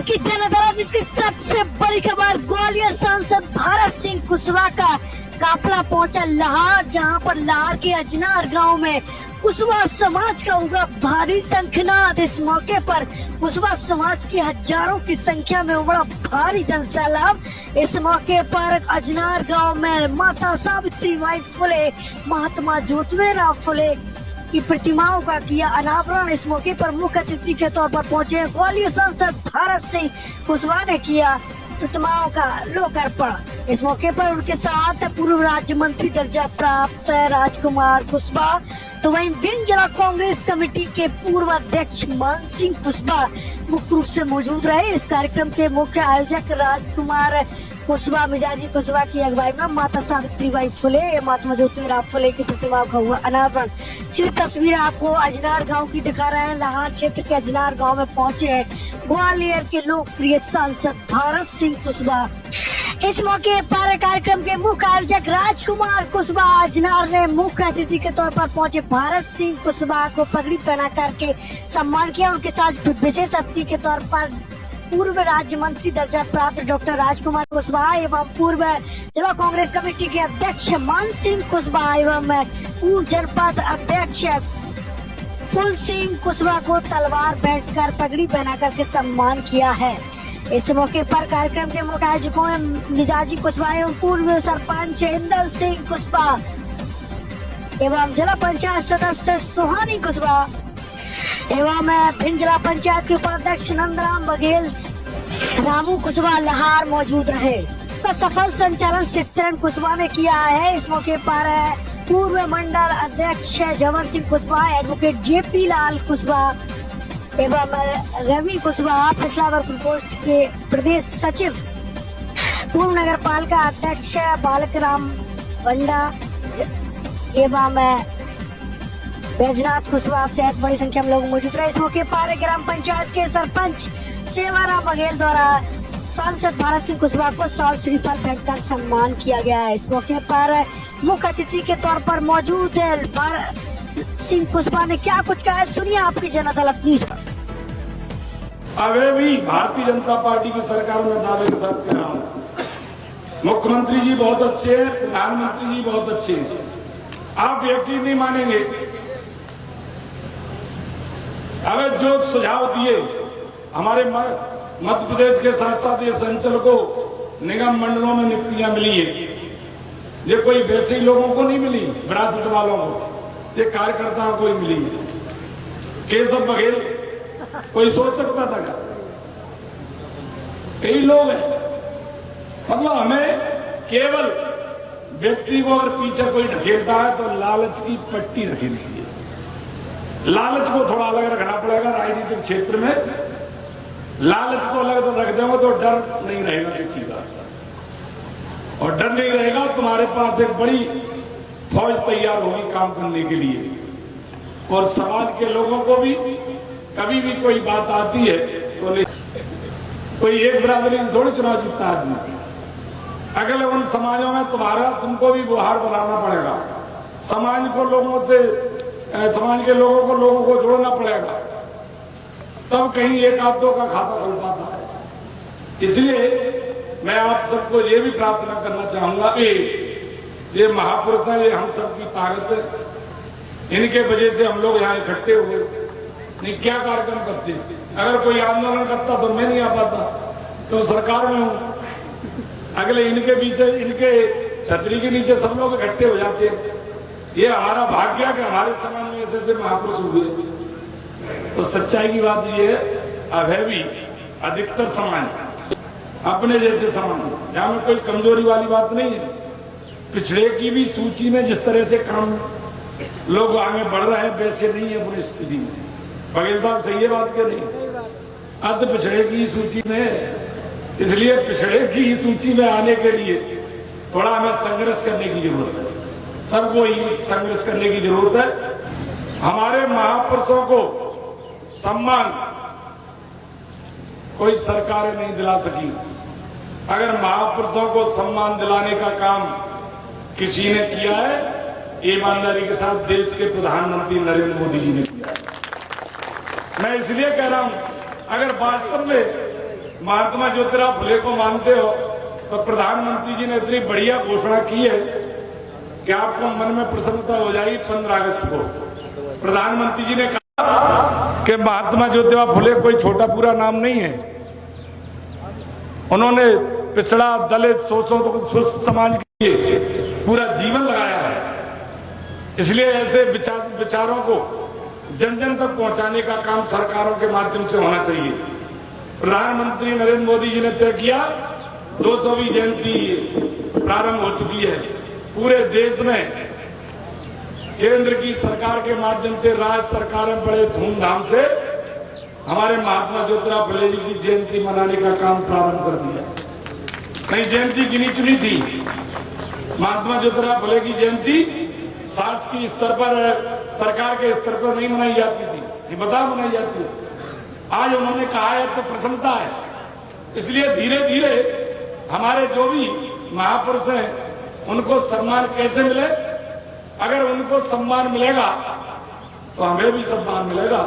आपकी जनअदालत की सबसे बड़ी खबर, ग्वालियर सांसद भारत सिंह कुशवाहा का काफिला पहुंचा लाहौर, जहां पर लाहौर के अजनार गांव में कुशवाहा समाज का उमड़ा भारी शंखनाद। इस मौके पर कुशवाहा समाज की हजारों की संख्या में उमड़ा भारी जनसैलाब। इस मौके पर अजनार गांव में माता सावित्रीबाई फुले, महात्मा ज्योतिराव फुले की प्रतिमाओं का किया अनावरण। इस मौके पर मुख्य अतिथि के तौर पर पहुंचे ग्वालियर सांसद भारत सिंह कुशवाहा ने किया प्रतिमाओं का लोकार्पण। इस मौके पर उनके साथ पूर्व राज्य मंत्री दर्जा प्राप्त राजकुमार कुशवाहा, तो वहीं भिंड जिला कांग्रेस कमेटी के पूर्व अध्यक्ष मान सिंह कुशवाहा मुख्य रूप से मौजूद रहे। इस कार्यक्रम के मुख्य आयोजक राजकुमार कुशवाहा मिजाजी कुशवाहा की अगुवाई में माता सावित्रीबाई फुले, महात्मा ज्योतिराव फुले की प्रतिमा का हुआ अनावरण। सिर्फ तस्वीर आपको अजनार गांव की दिखा रहे हैं। लाहौर क्षेत्र के अजनार गांव में पहुंचे हैं ग्वालियर के लोकप्रिय सांसद भारत सिंह कुशवाहा। इस मौके पर कार्यक्रम के मुख्य आयोजक राजकुमार कुशवाहा अजनार ने मुख्य अतिथि के तौर पर पहुंचे भारत सिंह कुशवाहा को पगड़ी पहना करके सम्मान किया। उनके साथ विशेष अतिथि के तौर पर पूर्व राज्य मंत्री दर्जा प्राप्त डॉक्टर राजकुमार कुशवाहा एवं पूर्व जिला कांग्रेस कमेटी के अध्यक्ष मान सिंह कुशवाहा एवं पूर्व जनपद अध्यक्ष फुल सिंह कुशवाहा को तलवार भेंट कर पगड़ी पहना करके सम्मान किया है। इस मौके पर कार्यक्रम के मुख्य आयोजकों में मिजाजी कुशवाहा एवं पूर्व सरपंच इंदल सिंह कुशवाहा एवं जिला पंचायत सदस्य सुहानी कुशवाहा एवं भिंड जिला पंचायत के उपाध्यक्ष नंदराम बघेल रामू कुशवाहा लाहौर मौजूद रहे। का सफल संचालन शिवचरण कुशवाहा ने किया है। इस मौके पर पूर्व मंडल अध्यक्ष जवर सिंह कुशवाहा, एडवोकेट जेपी लाल कुशवाहा एवं रवि कुशवाहा, पिछड़ा वर्ग प्रकोष्ठ के प्रदेश सचिव, पूर्व नगर पालिका अध्यक्ष बालकराम बंडा एवं बैजनाथ कुशवाहा सहित बड़ी संख्या में लोग मौजूद रहे। इस मौके पर ग्राम पंचायत के सरपंच सेवाराम बघेल द्वारा सांसद भारत सिंह कुशवाहा को साल श्रीफल भेंट कर सम्मान किया गया है। इस मौके पर मुख्य अतिथि के तौर पर मौजूद है भारत सिंह कुशवाहा ने क्या कुछ कहा है, सुनिए आपकी जनअदालत न्यूज। अभी भी भारतीय जनता पार्टी की सरकार में दावे के साथ कह रहा हूँ, मुख्यमंत्री जी बहुत अच्छे हैं, प्रधानमंत्री जी बहुत अच्छे हैं। आप यकीन नहीं मानेंगे, अब जो सुझाव दिए हमारे मध्य प्रदेश के साथ साथ ये अंचल को निगम मंडलों में नियुक्तियां मिली है, ये कोई वैसे लोगों को नहीं मिली, विरासत वालों को, ये कार्यकर्ताओं को ही मिली है। केशव बघेल कोई सोच सकता था क्या? कई लोग हैं, मतलब हमें केवल व्यक्ति को अगर पीछे कोई ढकेलता है तो लालच की पट्टी रखेगी है। लालच को थोड़ा अलग रखना पड़ेगा राजनीतिक क्षेत्र में। लालच को अलग रख देंगे तो डर नहीं रहेगा किसी का, और डर नहीं रहेगा तुम्हारे पास एक बड़ी फौज तैयार होगी काम करने के लिए। और समाज के लोगों को भी कभी भी कोई बात आती है तो कोई एक बिरादरी से थोड़ी चुनाव जीतता आदमी, अगले उन समाजों में तुमको भी गुहार बनाना पड़ेगा। समाज को लोगों से, समाज के लोगों को जोड़ना पड़ेगा, तब कहीं एक आध दो का खाता खुल पाता है। इसलिए मैं आप सबको ये भी प्रार्थना करना चाहूंगा कि ये महापुरुष हैं, ये हम सबकी ताकत है, इनके वजह से हम लोग यहाँ इकट्ठे हुए। नहीं क्या कार्यक्रम करते, अगर कोई आंदोलन करता तो मैं नहीं आ पाता, तो सरकार में हूँ। अगले इनके पीछे, इनके छतरी के नीचे सब लोग इकट्ठे हो जाते हैं। ये हमारा भाग्य है कि हमारे समाज में ऐसे महापुरुष हुए। तो सच्चाई की बात ये है, अब है भी अधिकतर समाज अपने जैसे समाज, यहाँ में कोई कमजोरी वाली बात नहीं है। पिछड़े की भी सूची में जिस तरह से काम लोग आगे बढ़ रहे हैं वैसे नहीं है पूरी स्थिति में। बघेल साहब सही है बात क्या नहीं? अध पिछड़े की सूची में, इसलिए पिछड़े की सूची में आने के लिए थोड़ा हमें संघर्ष करने की जरूरत है। सबको ही संघर्ष करने की जरूरत है। हमारे महापुरुषों को सम्मान कोई सरकारें नहीं दिला सकी। अगर महापुरुषों को सम्मान दिलाने का काम किसी ने किया है, ईमानदारी के साथ देश के प्रधानमंत्री नरेंद्र मोदी जी ने किया है। मैं इसलिए कह रहा हूं, अगर वास्तव में महात्मा ज्योतिराव फुले को मानते हो तो प्रधानमंत्री जी ने इतनी बढ़िया घोषणा की है कि आपको मन में प्रसन्नता हो जाएगी। 15 अगस्त को प्रधानमंत्री जी ने कहा कि महात्मा ज्योतिराव फुले कोई छोटा पूरा नाम नहीं है। उन्होंने पिछड़ा दलित शोषित समाज के लिए पूरा जीवन लगाया है। इसलिए ऐसे विचारों को जन जन तक पहुंचाने का काम सरकारों के माध्यम से होना चाहिए। प्रधानमंत्री नरेंद्र मोदी जी ने तय किया 200वीं जयंती प्रारंभ हो चुकी है। पूरे देश में केंद्र की सरकार के माध्यम से राज्य सरकारें बड़े धूमधाम से हमारे महात्मा ज्योतिराव फुले जी की जयंती मनाने का काम प्रारंभ कर दिया। कई जयंती गिनी चुनी थी, महात्मा ज्योतिराव फुले की जयंती शासकीय स्तर पर, सरकार के स्तर पर नहीं मनाई जाती थी, ये बता मनाई जाती है। आज उन्होंने कहा है तो प्रसन्नता है। इसलिए धीरे धीरे हमारे जो भी महापुरुष हैं उनको सम्मान कैसे मिले, अगर उनको सम्मान मिलेगा तो हमें भी सम्मान मिलेगा।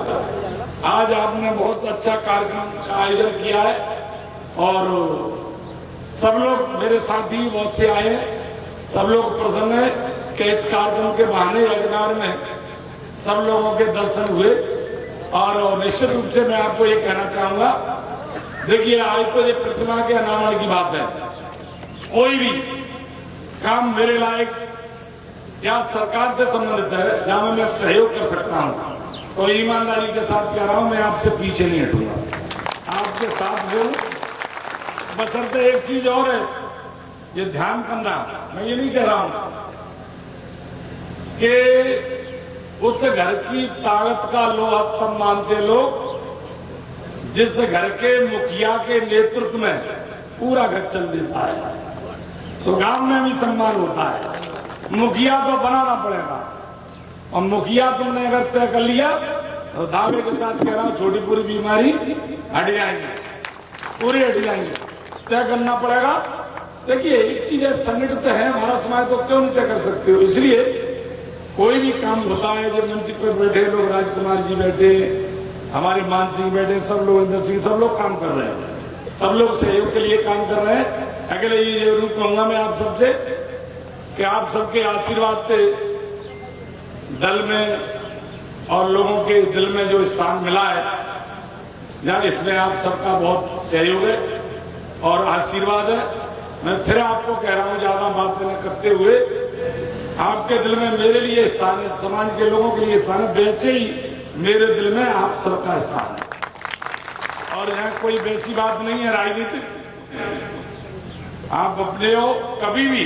आज आपने बहुत अच्छा कार्यक्रम का आयोजन किया है और सब लोग मेरे साथी बहुत से आए, सब लोग प्रसन्न है कि इस कार्यक्रम के बहाने अजनार में सब लोगों के दर्शन हुए। और निश्चित रूप से मैं आपको ये कहना चाहूंगा, देखिए आज तो ये प्रतिमा के अनावरण की बात है। कोई भी काम मेरे लायक या सरकार से संबंधित है जहां मैं सहयोग कर सकता हूं तो ईमानदारी के साथ कह रहा हूं, मैं आपसे पीछे नहीं हटूंगा, आपके साथ हूं। बशर्ते एक चीज और है, ये ध्यान करना, मैं ये नहीं कह रहा हूं कि उस घर की ताकत का लोहा तब मानते लोग जिस घर के मुखिया के नेतृत्व में पूरा घर चल देता है। तो गांव में भी सम्मान होता है। मुखिया तो बनाना पड़ेगा और मुखिया तुमने अगर तय कर लिया तो दावे के साथ कह रहा हूं छोटी पूरी बीमारी हट जाएंगे, पूरी हट जाएंगे। तय करना पड़ेगा। देखिए एक चीज है, संगठित है हमारा समाज, तो क्यों नहीं तय कर सकते हो। इसलिए कोई भी काम होता है, जो मंच पे बैठे लोग, राजकुमार जी बैठे, हमारे मान सिंह बैठे, सब लोग, इंद्र सिंह, सब लोग काम कर रहे हैं, सब लोग सहयोग के लिए काम कर रहे हैं। अकेले ये जरूर कहूंगा मैं आप सबसे कि आप सबके आशीर्वाद से दल में और लोगों के दिल में जो स्थान मिला है, यार इसमें आप सबका बहुत सहयोग है और आशीर्वाद है। मैं फिर आपको कह रहा हूं, ज्यादा बात न करते हुए, आपके दिल में मेरे लिए स्थान है, समाज के लोगों के लिए स्थान है, वैसे ही मेरे दिल में आप सबका स्थान है। और यहाँ कोई वैसी बात नहीं है राजनीतिक, आप अपने हो, कभी भी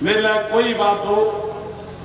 मेरे लायक कोई बात हो,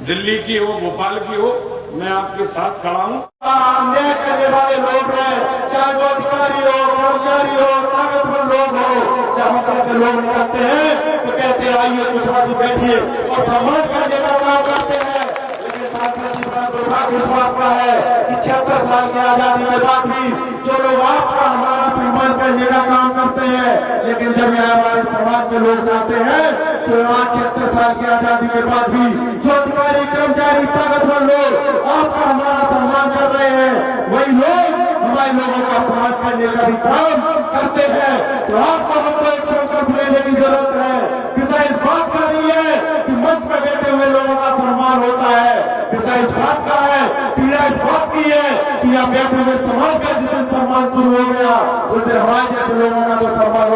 दिल्ली की हो, भोपाल की हो, मैं आपके साथ खड़ा हूँ। अन्याय करने वाले लोग हैं, चाहे वो अधिकारी हो, कर्मचारी हो, ताकतवर लोग हो, जहाँ तक से लोग निकलते हैं तो कहते हैं आइए कुशवाहा जी बैठिए और सम्मान करने का काम करते हैं। लेकिन सांसद जी बड़ा दुर्भाग्य इस बात का है कि 76 साल की आजादी के बाद भी जो लोग आपका हमारा सम्मान करने का काम करते हैं, लेकिन जब यहाँ हमारे समाज के लोग जाते हैं तो आज 76 साल की आजादी के बाद भी जो अधिकारी, कर्मचारी, ताकतवर लोग आपका हमारा सम्मान कर रहे हैं, वही लोग हमारे लोगों का अपमान करने का भी काम करते हैं। तो आपको हमको एक संकल्प लेने की जरूरत है। विषय इस बात का नहीं है कि मंच में बैठे हुए लोगों का सम्मान होता है, विषय इस बात का है, पीड़ा इस बात की है कि यहाँ बैठे हुए समाज का जिस दिन सम्मान शुरू हो गया उस दिन हमारे जैसे लोगों का तो सम्मान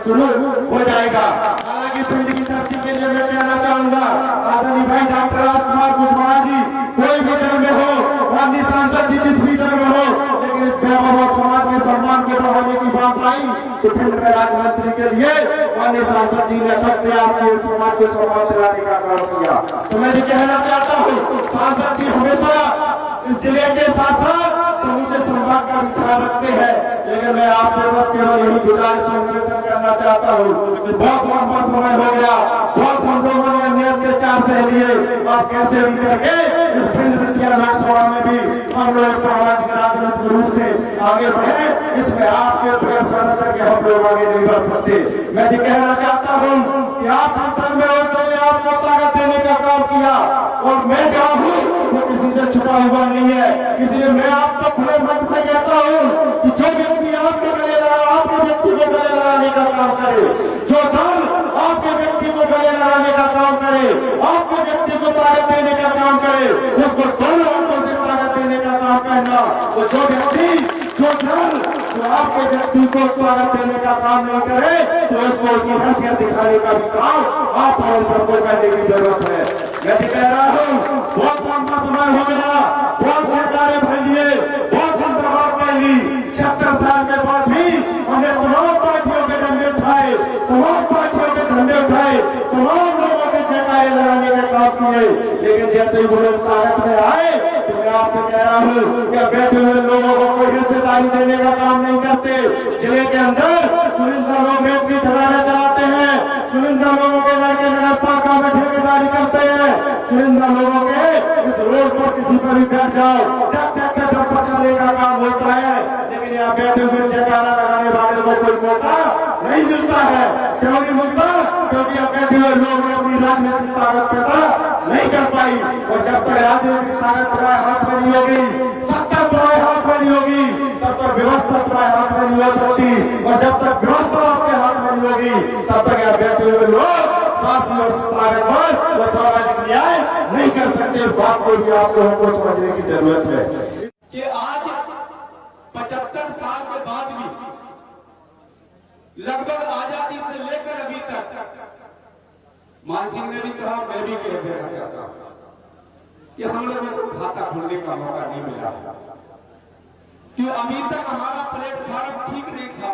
शुरू हो जाएगा। हालांकि पिंड की धरती के लिए मैं कहना चाहूंगा, आदरणीय भाई डॉक्टर राजकुमार कुशवाहा जी कोई भी दल में हो, माननीय सांसद जी जिस भी दल में हो, लेकिन इस समाज के सम्मान को बढ़ाने की बात आई तो पिंड में राज्य के लिए माननीय सांसद जी ने अथक प्रयास किए, समाज को सम्मान दिलाने का काम किया। तो मैं ये कहना चाहता हूँ, सांसद जी हमेशा इस जिले के साथ साथ समूचे संभाग का भी ध्यान रखते हैं, लेकिन मैं आपसे बस केवल यही गुजारिश और निवेदन करना चाहता हूँ कि बहुत लंबा समय हो गया, बहुत हम लोगों ने अन्य अत्याचार सह लिए, आप कैसे भी करके इस भिंड विद्या लोकसभा में भी हम लोग सामाजिक राजनीतिक रूप से आगे बढ़े, इसमें आपके बगैर संरक्षण के हम लोग आगे नहीं बढ़ सकते। मैं ये कहना चाहता हूँ कि आप संस्थान में हो तो आपको ताकत देने का काम किया और मैं जहाँ हूँ वो किसी से छुपा हुआ नहीं है। इसलिए मैं आपको खुले मन से कहता हूँ कि जो व्यक्ति आपके गले लगा, आपके व्यक्ति को जो दल आपके व्यक्ति को गले लगाने का काम करे, आपके व्यक्ति को ताकत देने का काम करे, उसको दोनों हाथों से ताकत देने का काम करना। वो जो व्यक्ति, जो दल जो आपके व्यक्ति को ताकत देने का काम नहीं करे, तो उसको उसकी हैसियत दिखाने का भी काम आप और सबको करने की जरूरत है। मैं भी कह रहा हूँ, बहुत लंबा समय हो गया, बहुत बेकारे फैलिए, बहुत हम दबाव फैली। 76 साल के बाद भी हमने तमाम पार्टियों के डंडे उठाए, तमाम पार्टियों के झंडे उठाए, तमाम लोगों के जयकारे लगाने का काम किए, लेकिन जैसे ही वो लोग ताकत में आए तो मैं आपसे कह रहा हूँ कि बैठे हुए लोगों को कोई हिस्सेदारी देने का काम नहीं करते। जिले के अंदर चुनिंदा लोग रेत की खदानें चलाते हैं, चुनिंदा लोगों के लड़के नगर पालिका में ठेकेदारी करते हैं, चुनिंदा लोगों के इस रोड पर किसी पर भी बैठ जाओ ट्रैक्टर पचाने का काम होता है, लेकिन यहाँ बैठे हुए जयकारा लगाने वाले को कोई मौका नहीं मिलता है। क्यों नहीं मिलता? क्योंकि यहाँ बैठे हुए लोग ने अपनी राजनीतिक ताकत पैदा नहीं कर पाई, और जब तक राजनीतिक ताकत तुम्हारे हाथ में नहीं होगी, सत्ता तुम्हारे हाथ में नहीं होगी, तब तक व्यवस्था तुम्हारे हाथ में नहीं हो सकती, और जब तक व्यवस्था आपके हाथ में नहीं होगी, तब तक यहाँ बैठे हुए लोग शासी और ताकतवर वो सामाजिक न्याय नहीं कर सकते। इस बात को भी आप लोगों को समझने की जरूरत है कि आज 75 साल के बाद भी लगभग आजादी से लेकर अभी तक, मान सिंह ने भी कहा, मैं भी कह देना चाहता हूं कि हम लोगों को खाता खोलने का मौका नहीं मिला, कि अभी तक हमारा प्लेटफॉर्म ठीक नहीं था।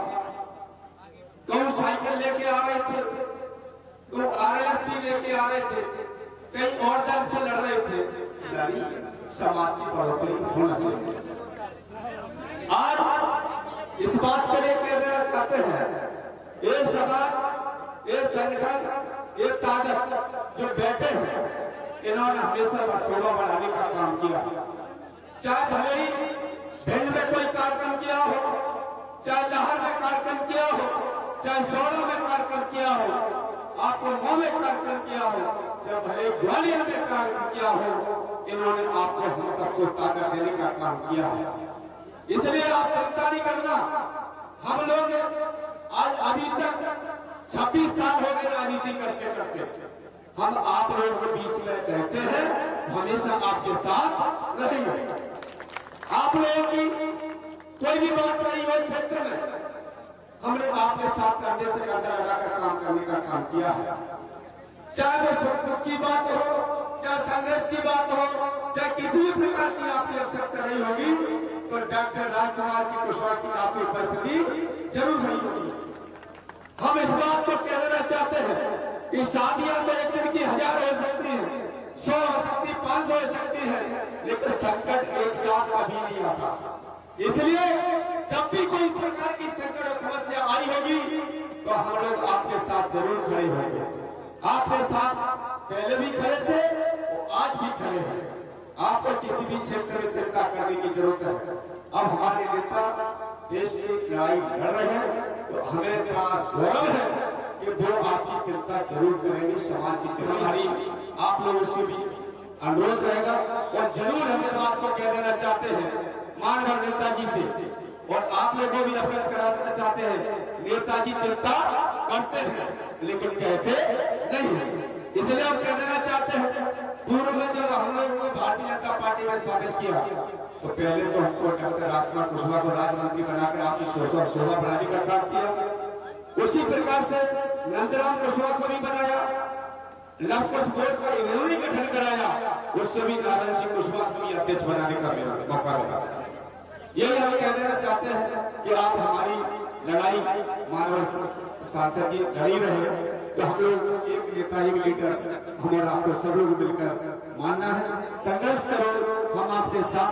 कहीं साइकिल लेके आ रहे थे, कहीं RLSP लेके आ रहे थे, कहीं और दल से लड़ रहे थे। समाज की बढ़ोतरी होना चाहिए। आज इस बात को लेकर देना चाहते हैं, ये समाज, ये संगठन, ये ताकत जो बैठे हैं, इन्होंने हमेशा शोभा बढ़ाने का काम किया। चाहे भले ही भिंड में कोई कार्यक्रम किया हो, चाहे लहर में कार्यक्रम किया हो, चाहे सोना में कार्यक्रम किया हो, आपको मऊ में कार्यक्रम किया हो, चाहे भले ग्वालियर में कार्यक्रम किया हो, इन्होंने आपको हम सबको ताकत देने का काम किया है। इसलिए आप चिंता नहीं करना। हम लोग आज अभी तक 26 साल हो गए राजनीति करते करते, हम आप लोगों के बीच में रहते हैं, हमेशा आपके साथ रहेंगे। आप लोगों की कोई भी बात नहीं हो क्षेत्र में, हमने आपके साथ करने से कंधा लगाकर काम करने का काम किया है। चाहे वो सुख दुख की बात हो, चाहे संघर्ष की बात हो, चाहे किसी भी प्रकार की आपकी आवश्यकता रही होगी, तो डॉक्टर राजकुमार की कुशवाहा की आपकी उपस्थिति जरूर रही होगी। हम इस बात को कह देना चाहते हैं कि शादियां तो एक दिन की 1000 हो सकती हैं, 100 हो सकती, 500 हो सकती है, लेकिन संकट एक साथ कभी नहीं आता। इसलिए जब भी कोई प्रकार की संकट और समस्या आई होगी, तो हम लोग आपके साथ जरूर खड़े होंगे। आपके साथ पहले भी खड़े थे, वो आज भी खड़े हैं। आपको किसी भी क्षेत्र में चिंता करने की जरूरत है। अब हमारे नेता देश की लड़ाई लड़ रहे हैं, तो हमें गौरव है कि वो आपकी चिंता जरूर करेंगे। समाज की चिंता हमारी आप लोगों से भी अनुरोध रहेगा, और जरूर हम इस बात को कह देना चाहते हैं माननीय नेताजी से, और आप लोगों को भी अपील करा देना चाहते हैं, नेताजी चिंता करते हैं लेकिन कहते नहीं है। इसलिए हम कह देना चाहते हैं, पूर्व में जब हम लोगों को भारतीय जनता पार्टी में शामिल किया, तो पहले तो हमको डॉक्टर राजकुमार कुशवाहा को राज्य मंत्री बनाकर आपकी शोभा बढ़ाने का काम किया। उसी प्रकार से नंदराम कुशवाहा को भी बनाया, लव कुश बोर्ड का इन्होंने गठन कराया, उससे भी नारायण सिंह कुशवाहा को भी अध्यक्ष बनाने का मौका मिला। यही हम कह देना चाहते हैं कि आप हमारी लड़ाई मानव सांसद जी लड़ी रहे, तो हम लोग एक नेता, एक लीडर, हमारा आपको सब लोग मिलकर मानना है। संघर्ष करो, हम आपके साथ